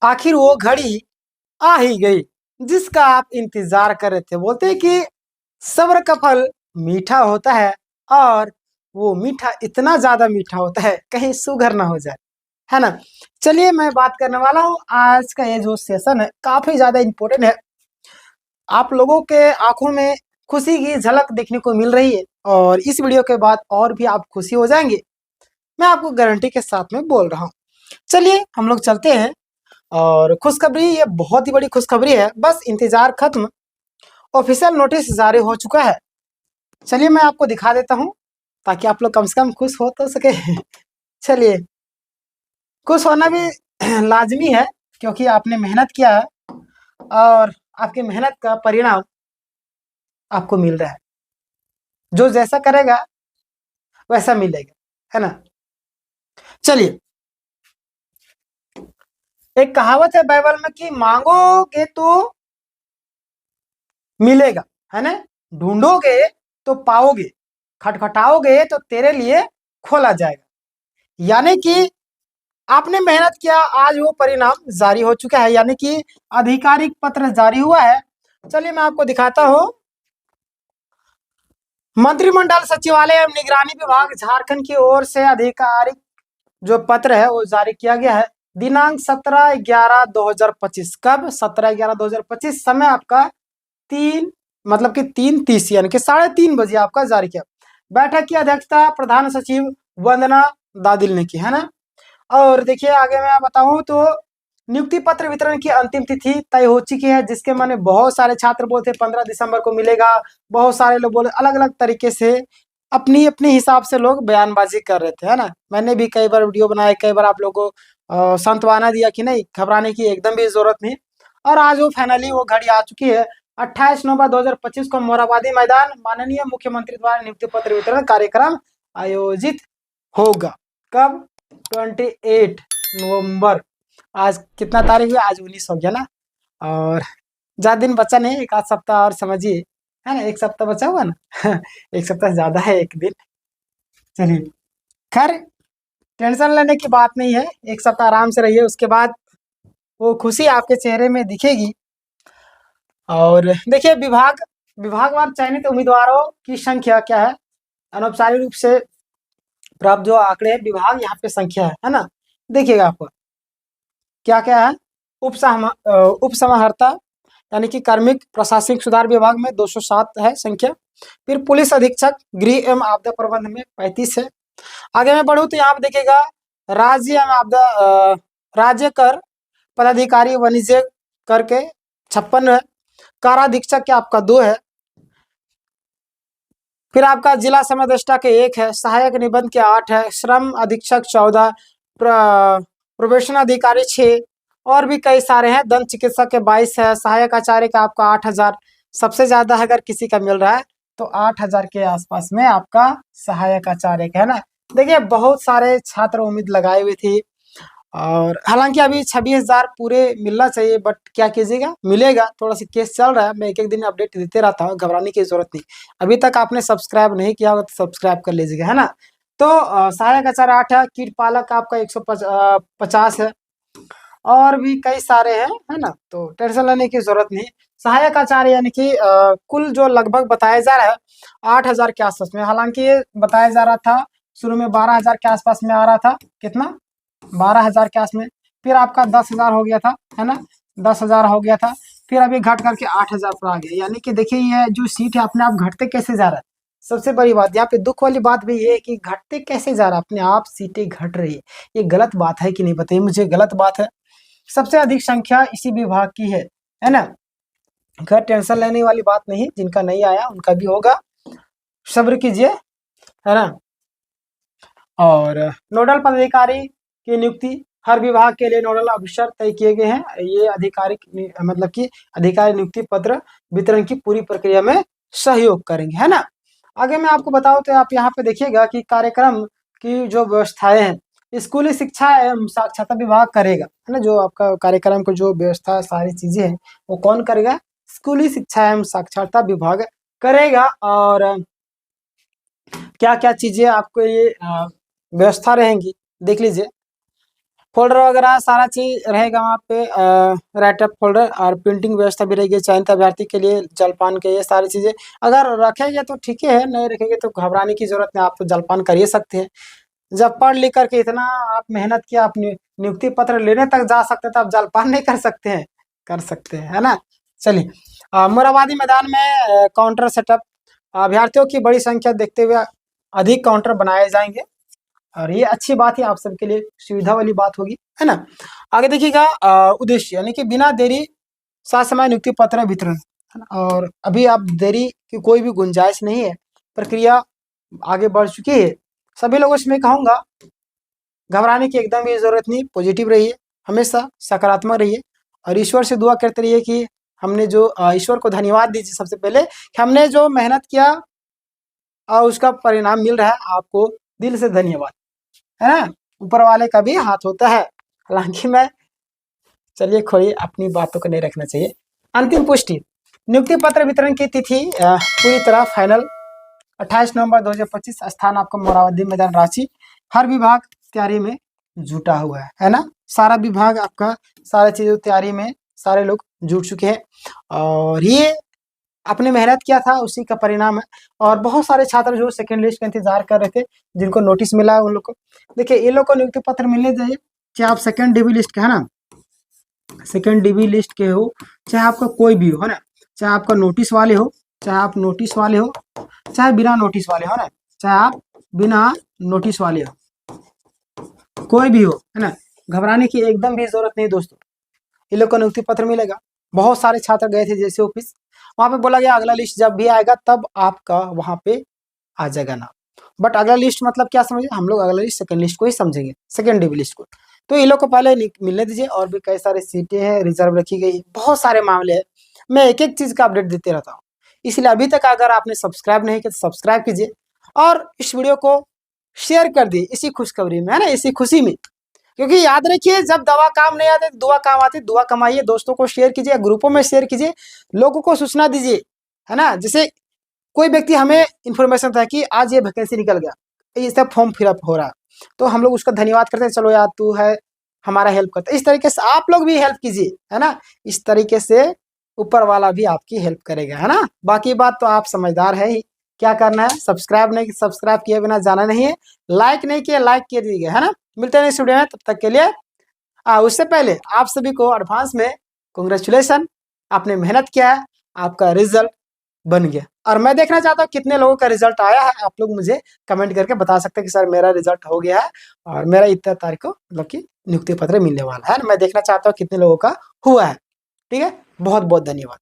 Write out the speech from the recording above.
आखिर वो घड़ी आ ही गई जिसका आप इंतजार कर रहे थे। बोलते हैं कि सब्र का फल मीठा होता है, और वो मीठा इतना ज्यादा मीठा होता है कहीं शुगर ना हो जाए, है ना। चलिए, मैं बात करने वाला हूँ, आज का ये जो सेशन है काफी ज्यादा इम्पोर्टेंट है। आप लोगों के आंखों में खुशी की झलक देखने को मिल रही है, और इस वीडियो के बाद और भी आप खुशी हो जाएंगे, मैं आपको गारंटी के साथ में बोल रहा हूँ। चलिए हम लोग चलते हैं। और खुशखबरी, ये बहुत ही बड़ी खुशखबरी है, बस इंतजार खत्म, ऑफिशियल नोटिस जारी हो चुका है। चलिए मैं आपको दिखा देता हूँ, ताकि आप लोग कम से कम खुश हो तो सके। चलिए, खुश होना भी लाजमी है, क्योंकि आपने मेहनत किया है, और आपकी मेहनत का परिणाम आपको मिल रहा है। जो जैसा करेगा वैसा मिलेगा, है ना। चलिए, एक कहावत है बाइबल में कि मांगोगे तो मिलेगा, है ना। ढूंढोगे तो पाओगे, खटखटाओगे तो तेरे लिए खोला जाएगा। यानी कि आपने मेहनत किया, आज वो परिणाम जारी हो चुका है, यानी कि आधिकारिक पत्र जारी हुआ है। चलिए मैं आपको दिखाता हूँ। मंत्रिमंडल सचिवालय एवं निगरानी विभाग झारखंड की ओर से आधिकारिक जो पत्र है वो जारी किया गया है, दिनांक 17/11/2025। कब? 17/11/2025। समय आपका 3, मतलब कि 3:30, यानी कि 3:30 बजे आपका जारी किया। बैठक की अध्यक्षता प्रधान सचिव वंदना दादिल ने की, है ना। और देखिए आगे मैं बताऊं तो नियुक्ति पत्र वितरण की अंतिम तिथि तय हो चुकी है, जिसके माने बहुत सारे छात्र बोलते 15 दिसंबर को मिलेगा, बहुत सारे लोग बोले अलग अलग तरीके से अपनी अपने हिसाब से लोग बयानबाजी कर रहे थे, है ना। मैंने भी कई बार वीडियो बनाए, कई बार आप लोगों को सांत्वना दिया कि नहीं, घबराने की एकदम भी जरूरत नहीं। और आज वो फाइनली वो घड़ी आ चुकी है। 28 नवंबर 2025 को मोराबादी मैदान माननीय मुख्यमंत्री द्वारा नियुक्ति पत्र वितरण कार्यक्रम आयोजित होगा। कब? 28 नवंबर। आज कितना तारीख है? आज 19 हो गया ना। और ज्यादा दिन बचा नहीं, एक आध सप्ताह और समझिए, है ना। एक सप्ताह बचा हुआ ना। एक सप्ताह ज्यादा है एक दिन। चलिए, खैर टेंशन लेने की बात नहीं है, एक सप्ताह आराम से रहिए, उसके बाद वो खुशी आपके चेहरे में दिखेगी। और देखिए, विभागवार चयनित उम्मीदवारों की संख्या क्या है, अनौपचारिक रूप से प्राप्त जो आंकड़े हैं, विभाग यहाँ पे संख्या है ना। देखिएगा आपको क्या क्या है। उप समाहर्ता, यानी कि कार्मिक प्रशासनिक सुधार विभाग में 207 है संख्या। फिर पुलिस अधीक्षक गृह एवं आपदा प्रबंध में 35 है। आगे मैं बढ़ूँ तो यहाँ पे देखिएगा राज्य एवं राज्य कर पदाधिकारी वाणिज्य कर के 56 है। काराधीक्षक के आपका 2 है। फिर आपका जिला समादेष्टा के 1 है। सहायक निबंध के 8 है। श्रम अधीक्षक 14, प्रोबेशन अधिकारी 6, और भी कई सारे हैं। दंत चिकित्सक के 22 है। सहायक आचार्य का आपका 8,000 सबसे ज्यादा अगर किसी का मिल रहा है तो 8,000 के आसपास में आपका सहायक आचार्य का, है ना। देखिए बहुत सारे छात्र उम्मीद लगाए हुए थे, और हालांकि अभी 26,000 पूरे मिलना चाहिए, बट क्या कीजिएगा, मिलेगा। थोड़ा सा केस चल रहा है, मैं एक एक दिन अपडेट देते रहता हूँ, घबराने की जरूरत नहीं। अभी तक आपने सब्सक्राइब नहीं किया होगा तो सब्सक्राइब कर लीजिएगा, है ना। तो सहायक आचार्य 8 है। कीट पालक आपका 150 है, और भी कई सारे हैं, है ना। तो टेंशन लेने की जरूरत नहीं। सहायक आचार्य यानी कि कुल जो लगभग बताया जा रहा है 8,000 के आसपास में, हालांकि ये बताया जा रहा था शुरू में 12,000 के आसपास में आ रहा था। कितना? 12,000 के आस में। फिर आपका 10,000 हो गया था, है ना। 10,000 हो गया था, फिर अभी घट करके 8,000 पर आ गया। यानी कि देखिए ये जो सीट है अपने आप घटते कैसे जा रहा है। सबसे बड़ी बात यहाँ पे दुख वाली बात भी ये है कि घटते कैसे जा रहा है, अपने आप सीटें घट रही है। ये गलत बात है कि नहीं, बताइए मुझे, गलत बात है। सबसे अधिक संख्या इसी विभाग की है ना। खैर टेंशन लेने वाली बात नहीं, जिनका नहीं आया उनका भी होगा, सब्र कीजिए, है ना। और नोडल पदाधिकारी की नियुक्ति, हर विभाग के लिए नोडल ऑफिसर तय किए गए हैं। ये आधिकारिक मतलब कि अधिकारी नियुक्ति पत्र वितरण की पूरी प्रक्रिया में सहयोग करेंगे, है ना। आगे मैं आपको बताऊं तो आप यहाँ पे देखिएगा कि कार्यक्रम की जो व्यवस्थाएं हैं स्कूली शिक्षा एवं साक्षरता विभाग करेगा, है ना। जो आपका कार्यक्रम को जो व्यवस्था सारी चीजें हैं वो कौन करेगा? स्कूली शिक्षा एवं साक्षरता विभाग करेगा। और क्या क्या चीजें आपको ये व्यवस्था रहेंगी देख लीजिए। फोल्डर वगैरह सारा चीज रहेगा वहाँ पे, राइटअप फोल्डर और प्रिंटिंग व्यवस्था भी रहेगी चयनित अभ्यर्थी के लिए, जलपान के ये सारी चीजें अगर रखेंगे तो ठीक ही है, नहीं रखेंगे तो घबराने की जरूरत नहीं, आप तो जलपान कर ही सकते हैं। जब पढ़ लिख करके इतना आप मेहनत किया, आप नियुक्ति पत्र लेने तक जा सकते हैं, तो आप जलपान नहीं कर सकते हैं? कर सकते हैं, है ना। चलिए, मोराबादी मैदान में काउंटर सेटअप, अभ्यर्थियों की बड़ी संख्या देखते हुए अधिक काउंटर बनाए जाएंगे, और ये अच्छी बात है, आप सबके लिए सुविधा वाली बात होगी, है ना। आगे देखिएगा, उद्देश्य यानी कि बिना देरी सात समय नियुक्ति पत्र वितरण, है ना। और अभी आप देरी की कोई भी गुंजाइश नहीं है, प्रक्रिया आगे बढ़ चुकी है। सभी लोगों से मैं कहूँगा, घबराने की एकदम भी जरूरत नहीं, पॉजिटिव रहिए, हमेशा सकारात्मक रहिए, और ईश्वर से दुआ करते रहिए कि हमने जो ईश्वर को धन्यवाद दीजिए सबसे पहले कि हमने जो मेहनत किया और उसका परिणाम मिल रहा है, आपको दिल से धन्यवाद, है ना। ऊपर वाले का भी हाथ होता है, हालांकि मैं, चलिए खोइए, अपनी बातों को नहीं रखना चाहिए। अंतिम पुष्टि, नियुक्ति पत्र वितरण की तिथि पूरी तरह फाइनल 28 नवंबर 2025, स्थान आपका मोराबादी मैदान रांची। हर विभाग तैयारी में जुटा हुआ है ना। सारा विभाग आपका सारा चीज़ों तैयारी में सारे लोग जुट चुके हैं, और ये आपने मेहनत किया था उसी का परिणाम है। और बहुत सारे छात्र जो सेकंड लिस्ट का इंतजार कर रहे थे, जिनको नोटिस मिला उन लोग को, देखिए ये लोग को नियुक्ति पत्र मिलने चाहिए, चाहे आप सेकंड डीबी लिस्ट के, है ना, सेकंड डीबी लिस्ट के हो, चाहे आपका कोई भी हो, है ना, चाहे आपका नोटिस वाले हो, चाहे आप नोटिस वाले हो, चाहे बिना नोटिस वाले हो ना, चाहे आप बिना नोटिस वाले हो, कोई भी हो, है ना, घबराने की एकदम भी जरूरत नहीं दोस्तों। ये लोग को नियुक्ति पत्र मिलेगा। बहुत सारे छात्र गए थे जैसे ऑफिस, वहां पे बोला गया अगला लिस्ट जब भी आएगा तब आपका वहां पे आ जाएगा नाम। बट अगला लिस्ट मतलब क्या समझे, हम लोग अगला लिस्ट सेकंड लिस्ट को ही समझेंगे, सेकंड डीबी लिस्ट को। तो ये लोग को पहले मिलने दीजिए, और भी कई सारे सीटें हैं रिजर्व रखी गई, बहुत सारे मामले हैं, मैं एक एक चीज का अपडेट देते रहता हूँ। इसलिए अभी तक अगर आपने सब्सक्राइब नहीं किया तो सब्सक्राइब कीजिए, और इस वीडियो को शेयर कर दिए इसी खुशखबरी में, है ना, इसी खुशी में। क्योंकि याद रखिए, जब दवा काम नहीं आती दुआ काम आती, दुआ कमाइए, दोस्तों को शेयर कीजिए, ग्रुपों में शेयर कीजिए, लोगों को सूचना दीजिए, है ना। जैसे कोई व्यक्ति हमें इन्फॉर्मेशन था कि आज ये वैकेंसी निकल गया, इसका फॉर्म फिलअप हो रहा है, तो हम लोग उसका धन्यवाद करते हैं, चलो यार तू है हमारा हेल्प करता है। इस तरीके से आप लोग भी हेल्प कीजिए, है ना, इस तरीके से ऊपर वाला भी आपकी हेल्प करेगा, है ना। बाकी बात तो आप समझदार है ही, क्या करना है, सब्सक्राइब नहीं, सब्सक्राइब किए बिना जाना नहीं है, लाइक नहीं किया लाइक कर दीजिए, है ना। मिलते हैं इस वीडियो में, तब तक के लिए उससे पहले आप सभी को एडवांस में कांग्रेचुलेसन, आपने मेहनत किया है, आपका रिजल्ट बन गया। और मैं देखना चाहता हूँ कितने लोगों का रिजल्ट आया है, आप लोग मुझे कमेंट करके बता सकते हैं कि सर मेरा रिजल्ट हो गया है और मेरा इतना तारीख को मतलब कि नियुक्ति पत्र मिलने वाला है। मैं देखना चाहता हूँ कितने लोगों का हुआ है। ठीक है, बहुत बहुत धन्यवाद।